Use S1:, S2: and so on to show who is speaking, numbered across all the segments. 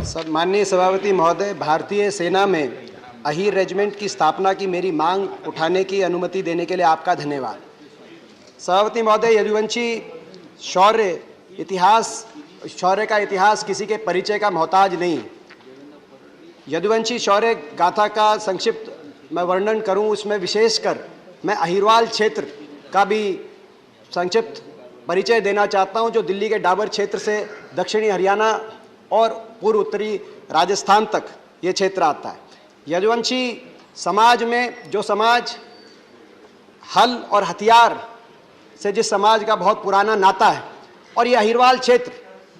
S1: माननीय सभापति महोदय, भारतीय सेना में अहीर रेजिमेंट की स्थापना की मेरी मांग उठाने की अनुमति देने के लिए आपका धन्यवाद। सभापति महोदय, यदुवंशी शौर्य का इतिहास किसी के परिचय का मोहताज नहीं। यदुवंशी शौर्य गाथा का संक्षिप्त मैं वर्णन करूं, उसमें विशेषकर मैं अहिरवाल क्षेत्र का भी संक्षिप्त परिचय देना चाहता हूं, जो दिल्ली के डाबर क्षेत्र से दक्षिणी हरियाणा और पूर्व उत्तरी राजस्थान तक ये क्षेत्र आता है। यदुवंशी समाज में जो समाज हल और हथियार से जिस समाज का बहुत पुराना नाता है, और ये अहिरवाल क्षेत्र,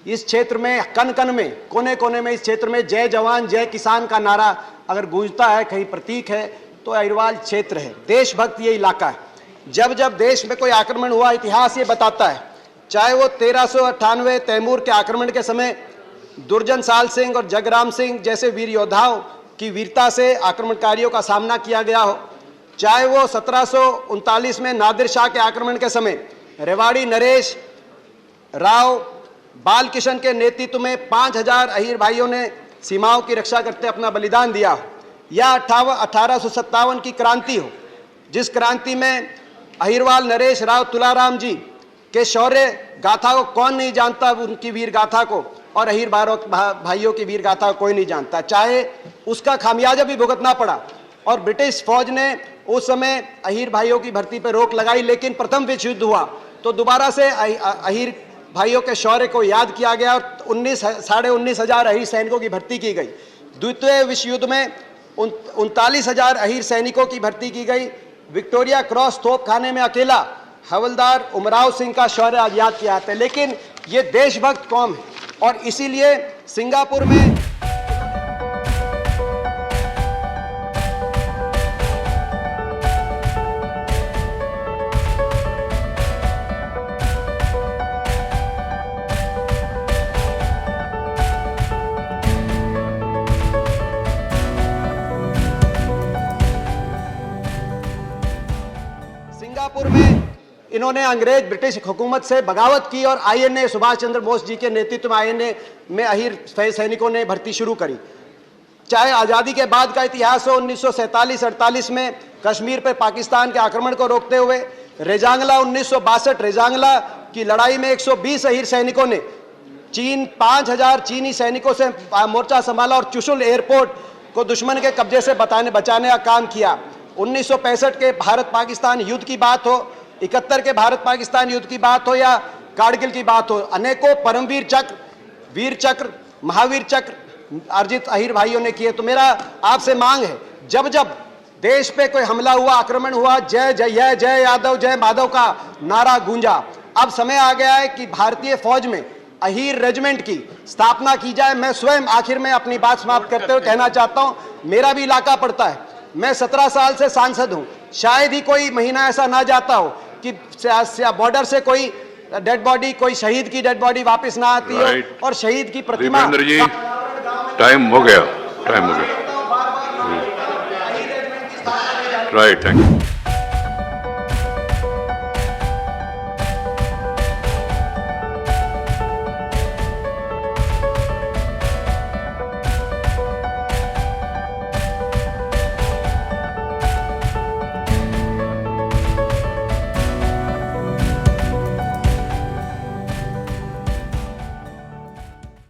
S1: इस क्षेत्र में कन कन में, कोने कोने में, इस क्षेत्र में जय जवान जय किसान का नारा अगर गूंजता है, कहीं प्रतीक है, तो अहिरवाल क्षेत्र है। देशभक्त ये इलाका है। जब जब देश में कोई आक्रमण हुआ, इतिहास ये बताता है, चाहे वो 1398 तैमूर के आक्रमण के समय दुर्जन साल सिंह और जगराम सिंह जैसे वीर योद्धाओं की वीरता से आक्रमणकारियों का सामना किया गया हो, चाहे वो 1739 में नादिर शाह के आक्रमण के समय रेवाड़ी नरेश राव बालकिशन के नेतृत्व में 5000 अहीर भाइयों ने सीमाओं की रक्षा करते अपना बलिदान दिया हो, या 1857 की क्रांति हो, जिस क्रांति में अहिरवाल नरेश राव तुलाराम जी के शौर्य गाथा को कौन नहीं जानता, उनकी वीर गाथा को, और अहीर भाइयों की वीर गाथा को कोई नहीं जानता। चाहे उसका खामियाजा भी भुगतना पड़ा और ब्रिटिश फौज ने उस समय अहीर भाइयों की भर्ती पर रोक लगाई, लेकिन प्रथम विश्व युद्ध हुआ तो दोबारा से अहीर भाइयों के शौर्य को याद किया गया और 19,500 अहीर सैनिकों की भर्ती की गई। द्वितीय विश्व युद्ध में 39,000 अहीर सैनिकों की भर्ती की गई। विक्टोरिया क्रॉस तोपखाने में अकेला हवलदार उमराव सिंह का शौर्य आज याद किया जाता है। लेकिन ये देशभक्त कौम है, और इसीलिए सिंगापुर में इन्होंने अंग्रेज ब्रिटिश हुकूमत से बगावत की और आईएनए सुभाष चंद्र बोस जी के नेतृत्व में आईएनए में अहीर सैनिकों ने भर्ती शुरू करी। चाहे आज़ादी के बाद का इतिहास हो, 1947-48 में कश्मीर पर पाकिस्तान के आक्रमण को रोकते हुए रेजांगला 1962 रेजांगला की लड़ाई में 120 अहीर सैनिकों ने 5000 चीनी सैनिकों से मोर्चा संभाला और चुशुल एयरपोर्ट को दुश्मन के कब्जे से बचाने का काम किया। 1965 के भारत पाकिस्तान युद्ध की बात हो, 71 के भारत पाकिस्तान युद्ध की बात हो, या कारगिल की बात हो, अनेकों परमवीर चक्र, वीर चक्र, महावीर चक्र अर्जित अहीर भाइयों ने किए। तो मेरा आपसे मांग है, जब जब देश पे कोई हमला हुआ, आक्रमण हुआ, जय जय जय यादव जय माधव का नारा गूंजा। अब समय आ गया है कि भारतीय फौज में अहीर रेजिमेंट की स्थापना की जाए। मैं स्वयं आखिर में अपनी बात समाप्त करते हुए कहना चाहता हूं, मेरा भी इलाका पड़ता है, मैं 17 साल से सांसद हूं, शायद ही कोई महीना ऐसा ना जाता हो कि बॉर्डर से कोई डेड बॉडी, कोई शहीद की डेड बॉडी वापस ना आती हो, और शहीद की प्रतिमा।
S2: टाइम हो गया। Right, thank you.